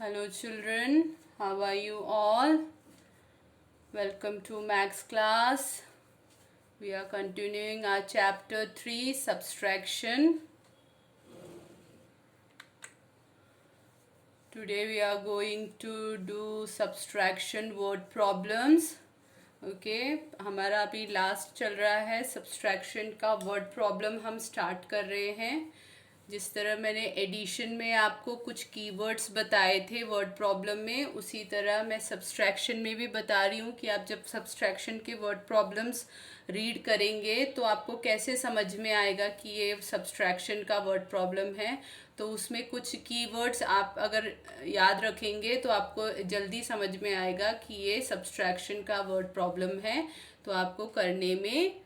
Hello children, how are you all? Welcome to Max class. We are continuing our chapter 3 subtraction. Today we are going to do subtraction word problems. Okay हमारा अभी last चल रहा है subtraction का word problem हम start कर रहे हैं। जिस तरह मैंने एडिशन में आपको कुछ कीवर्ड्स बताए थे वर्ड प्रॉब्लम में, उसी तरह मैं सब्सट्रैक्शन में भी बता रही हूँ कि आप जब सब्सट्रैक्शन के वर्ड प्रॉब्लम्स रीड करेंगे तो आपको कैसे समझ में आएगा कि ये सब्सट्रैक्शन का वर्ड प्रॉब्लम है। तो उसमें कुछ कीवर्ड्स आप अगर याद रखेंगे तो आपको जल्दी समझ में आएगा कि ये सब्सट्रैक्शन का वर्ड प्रॉब्लम है, तो आपको करने में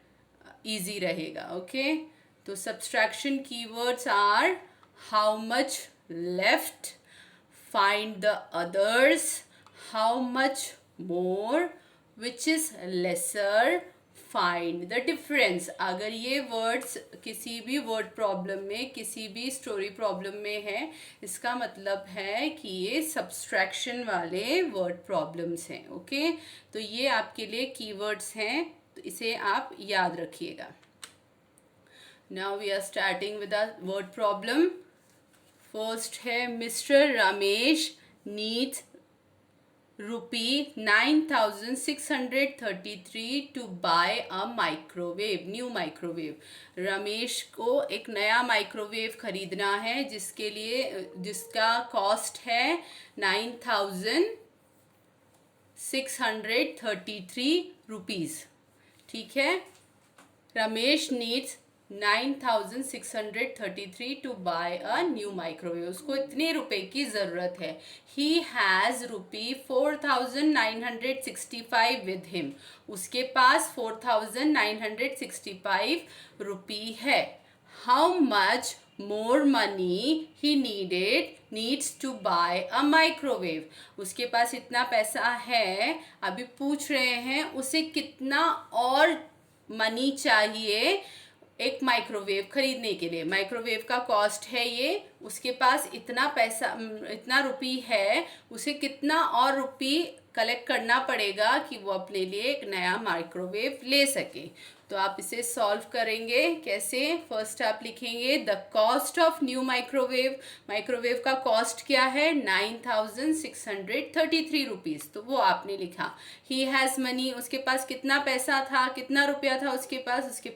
इजी रहेगा। ओके तो subtraction keywords are how much left, find the others, how much more, which is lesser, find the difference. अगर ये वर्ड्स किसी भी वर्ड प्रॉब्लम में, किसी भी स्टोरी प्रॉब्लम में है, इसका मतलब है कि ये सब्सट्रैक्शन वाले वर्ड प्रॉब्लम्स हैं। ओके तो ये आपके लिए कीवर्ड्स हैं, तो इसे आप याद रखिएगा। Now we are starting with the word problem. First है mister Ramesh needs rupee 9633 to buy a microwave, new microwave. Ramesh को एक नया माइक्रोवेव खरीदना है जिसका कॉस्ट है 9633 रुपीज़। ठीक है, Ramesh needs 9633 to buy a new microwave. उसको इतने रुपए की ज़रूरत है। He has rupee 4965 with him. उसके पास 4965 रुपी है। How much more money he needs to buy a microwave. उसके पास इतना पैसा है, अभी पूछ रहे हैं उसे कितना और मनी चाहिए एक माइक्रोवेव खरीदने के लिए। माइक्रोवेव का कॉस्ट है ये, उसके पास इतना पैसा, इतना रुपी है, उसे कितना और रुपी कलेक्ट करना पड़ेगा कि वो अपने लिए एक नया माइक्रोवेव ले सके। तो आप इसे सॉल्व करेंगे कैसे? फर्स्ट आप लिखेंगे the cost of new microwave. Microwave का कॉस्ट क्या है? 9633 रुपीज़। तो वो आपने लिखा। ही हैज़ मनी, उसके पास कितना पैसा था, कितना रुपया था उसके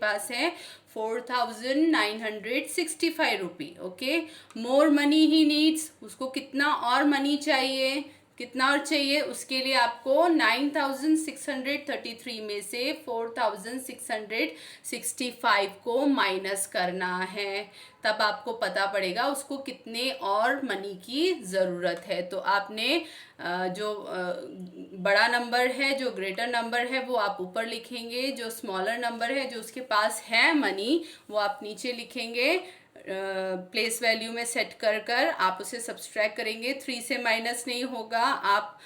पास है 4965 rupee. Okay, more money he needs, उसको कितना और मनी चाहिए, कितना और चाहिए उसके लिए आपको 9633 में से 4665 को माइनस करना है, तब आपको पता पड़ेगा उसको कितने और मनी की ज़रूरत है। तो आपने जो बड़ा नंबर है, जो ग्रेटर नंबर है, वो आप ऊपर लिखेंगे। जो स्मॉलर नंबर है, जो उसके पास है मनी, वो आप नीचे लिखेंगे। प्लेस वैल्यू में सेट कर आप उसे सब्सट्रैक्ट करेंगे। 3 से माइनस नहीं होगा, आप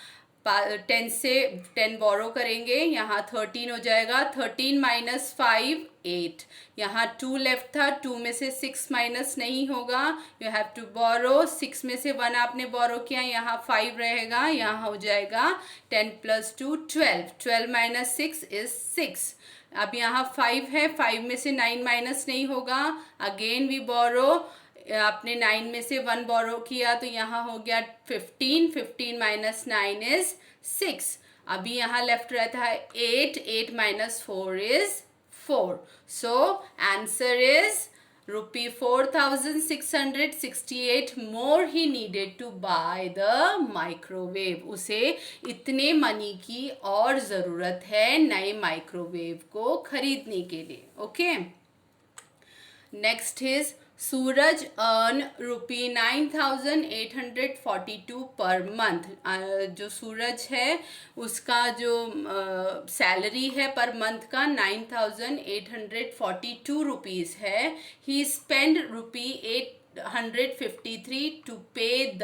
10 से 10 बोरो करेंगे, यहाँ 13 हो जाएगा। 13 माइनस 5 8। यहाँ 2 लेफ्ट था, 2 में से 6 माइनस नहीं होगा, यू हैव टू बोरो। 6 में से 1 आपने बोरो किया, यहाँ 5 रहेगा, यहाँ हो जाएगा 10 + 2 12। 12 माइनस 6 इज 6। अब यहाँ 5 है, 5 में से 9 माइनस नहीं होगा, अगेन वी बोरो। आपने 9 में से 1 बोरो किया तो यहाँ हो गया 15। 15 माइनस 9 इज 6। अभी यहाँ लेफ्ट रहता है 8। 8 minus 4 is 4। So answer is rupee 4668 more he needed to buy the microwave. उसे इतने मनी की और ज़रूरत है नए माइक्रोवेव को खरीदने के लिए। Okay, next is Suraj earn rupee 9842 per month. जो सूरज है उसका जो सैलरी है पर मंथ का 9842 रुपीज़ है। He spend rupee 853 to pay the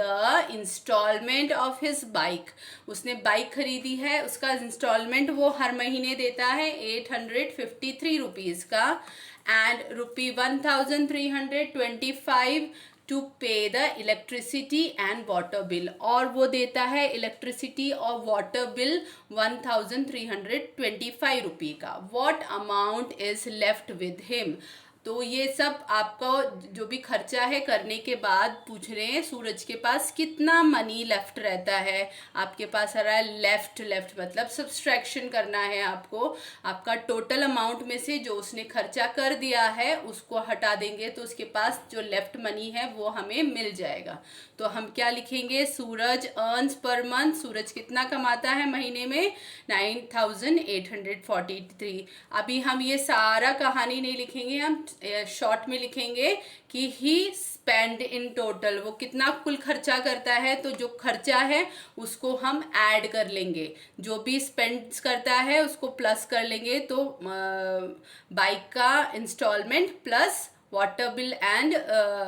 installment of his bike. उसने बाइक खरीदी है, उसका इंस्टॉलमेंट वो हर महीने देता है 853 रुपीज़ का। And rupee 1325 to pay the electricity and water bill, और वो देता है इलेक्ट्रिसिटी और वाटर बिल 1325 रुपये का. What amount is left with him. तो ये सब आपको जो भी खर्चा है करने के बाद पूछ रहे हैं सूरज के पास कितना मनी लेफ्ट रहता है. आपके पास आ रहा है लेफ्ट मतलब सब्सट्रैक्शन करना है आपको. आपका टोटल अमाउंट में से जो उसने खर्चा कर दिया है उसको हटा देंगे तो उसके पास जो लेफ्ट मनी है वो हमें मिल जाएगा. तो हम क्या लिखेंगे, सूरज अर्न्स पर मंथ, सूरज कितना कमाता है महीने में, 9843. अभी हम ये सारा कहानी नहीं लिखेंगे, हम शॉर्ट में लिखेंगे कि ही स्पेंड इन टोटल, वो कितना कुल खर्चा करता है. तो जो खर्चा है उसको हम ऐड कर लेंगे, जो भी स्पेंड करता है उसको प्लस कर लेंगे. तो बाइक का installment plus water bill and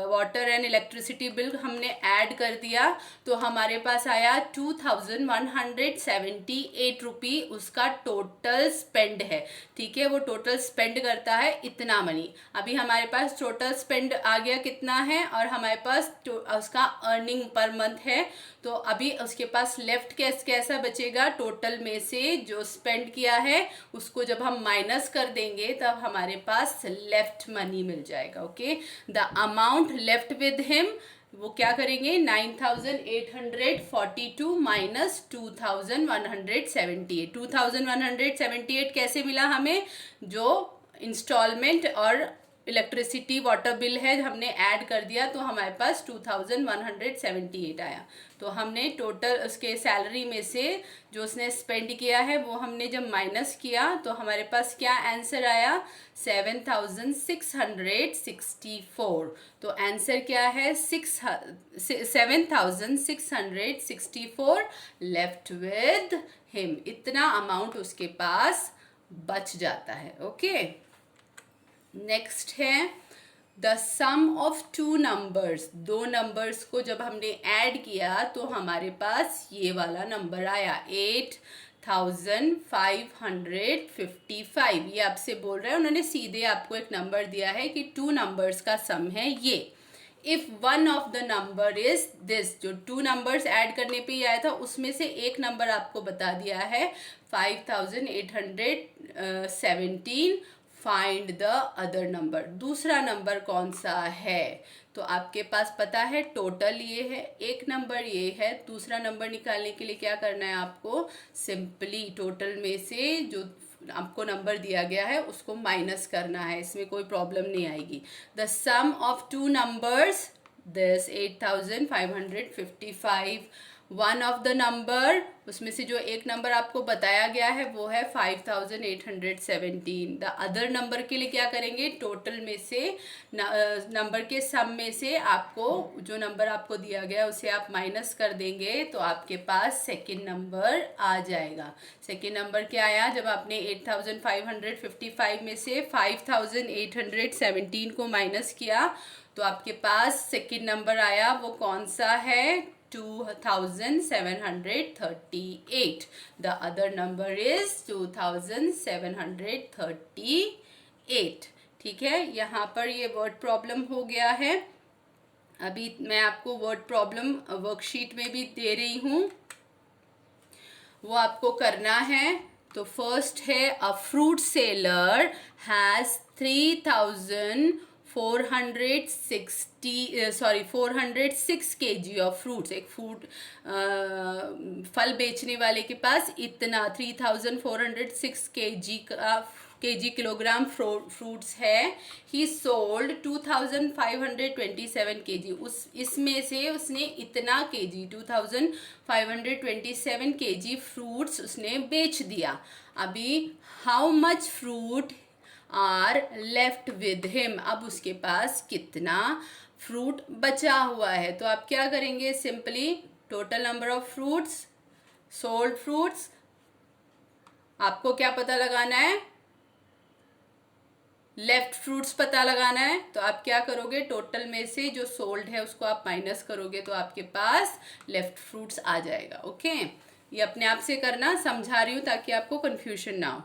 water and electricity bill हमने ऐड कर दिया तो हमारे पास आया 2178 रुपी उसका टोटल स्पेंड है. ठीक है, वो टोटल स्पेंड करता है इतना मनी. अभी हमारे पास टोटल स्पेंड आ गया कितना है और हमारे पास उसका अर्निंग पर मंथ है. तो अभी उसके पास लेफ्ट कैसा बचेगा, टोटल में से जो स्पेंड किया है उसको जब हम माइनस कर देंगे तब हमारे पास लेफ्ट मनी मिल जाएगा. Okay, the amount left with him, वो क्या करेंगे, 9842 माइनस 2178. 2178 कैसे मिला हमें, जो इंस्टॉलमेंट और इलेक्ट्रिसिटी वाटर बिल है हमने ऐड कर दिया तो हमारे पास 2178 आया. तो हमने टोटल उसके सैलरी में से जो उसने स्पेंड किया है वो हमने जब माइनस किया तो हमारे पास क्या आंसर आया, 7664. तो आंसर क्या है, 7664 लेफ्ट विद हिम. इतना अमाउंट उसके पास बच जाता है. ओके, नेक्स्ट है the sum of two numbers. दो नंबर्स को जब हमने ऐड किया तो हमारे पास ये वाला नंबर आया 8555. ये आपसे बोल रहे हैं, उन्होंने सीधे आपको एक नंबर दिया है कि टू नंबर्स का सम है ये. If one of the number is this, जो टू नंबर्स ऐड करने पे ही आया था उसमें से एक नंबर आपको बता दिया है 5817. Find the other number. दूसरा नंबर कौन सा है, तो आपके पास पता है टोटल ये है, एक नंबर ये है. दूसरा नंबर निकालने के लिए क्या करना है आपको, सिंपली टोटल में से जो आपको नंबर दिया गया है उसको माइनस करना है, इसमें कोई प्रॉब्लम नहीं आएगी. The sum of two numbers this 8555. One of the number, उसमें से जो एक नंबर आपको बताया गया है वो है 5817. द अदर नंबर के लिए क्या करेंगे, टोटल में से नंबर के सम में से आपको जो नंबर आपको दिया गया उसे आप माइनस कर देंगे तो आपके पास सेकंड नंबर आ जाएगा. सेकंड नंबर क्या आया, जब आपने 8555 में से 5817 को माइनस किया तो आपके पास सेकंड नंबर आया. वो कौन सा है, 2738. The other number is 2738. ठीक है, यहाँ पर ये वर्ड प्रॉब्लम हो गया है. अभी मैं आपको वर्ड प्रॉब्लम वर्कशीट में भी दे रही हूँ, वो आपको करना है. तो फर्स्ट है a fruit seller has 406 kg of fruits. एक फल बेचने वाले के पास इतना 3406 किलोग्राम फ्रूट्स है. ही सोल्ड 2527 kg. इसमें से उसने इतना kg 2527 kg फ्रूट्स उसने बेच दिया. अभी how much fruit are left with him, अब उसके पास कितना फ्रूट बचा हुआ है. तो आप क्या करेंगे, simply total number of fruits, sold fruits, आपको क्या पता लगाना है, लेफ्ट फ्रूट्स पता लगाना है. तो आप क्या करोगे, टोटल में से जो सोल्ड है उसको आप माइनस करोगे तो आपके पास लेफ्ट फ्रूट्स आ जाएगा. ओके, ये अपने आप से करना, समझा रही हूँ ताकि आपको कंफ्यूजन ना हो.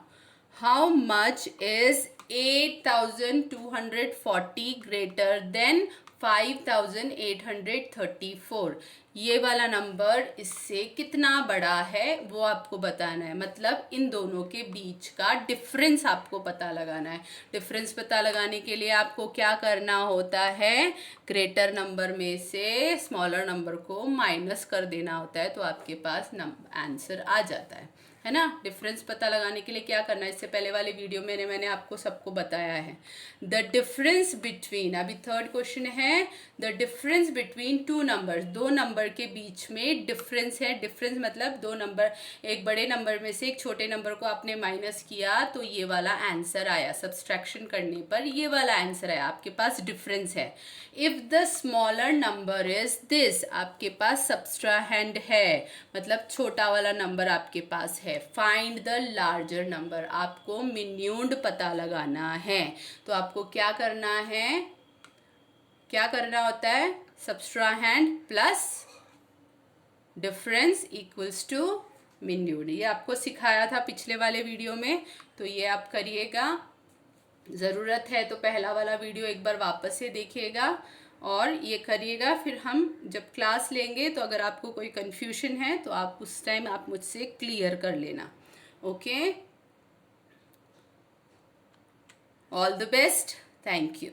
How much is 8240 greater than 5834। ये वाला नंबर इससे कितना बड़ा है वो आपको बताना है, मतलब इन दोनों के बीच का डिफरेंस आपको पता लगाना है। डिफरेंस पता लगाने के लिए आपको क्या करना होता है, ग्रेटर नंबर में से स्मॉलर नंबर को माइनस कर देना होता है, तो आपके पास आंसर आ जाता है ना। डिफरेंस पता लगाने के लिए क्या करना है, इससे पहले वाले वीडियो में मैंने आपको सबको बताया है। द डिफरेंस बिटवीन, अभी थर्ड क्वेश्चन है, the difference between two numbers, दो नंबर के बीच में डिफरेंस है। डिफरेंस मतलब दो नंबर, एक बड़े नंबर में से एक छोटे नंबर को आपने माइनस किया तो ये वाला आंसर आया, सब्सट्रैक्शन करने पर ये वाला आंसर आया, आपके पास डिफरेंस है। If the smaller number is this, आपके पास सब्सट्राहैंड है, मतलब छोटा वाला नंबर आपके पास है। फाइंड द लार्जर नंबर, आपको मिन्यूंड पता लगाना है। तो आपको क्या करना है, क्या करना होता है, सब्सट्राहैंड प्लस डिफरेंस इक्वल्स टू मिन्यूंड। ये आपको सिखाया था पिछले वाले वीडियो में, तो ये आप करिएगा। ज़रूरत है तो पहला वाला वीडियो एक बार वापस से देखिएगा और ये करिएगा। फिर हम जब क्लास लेंगे तो अगर आपको कोई कंफ्यूजन है तो आप उस टाइम आप मुझसे क्लियर कर लेना। Okay, all the best, thank you.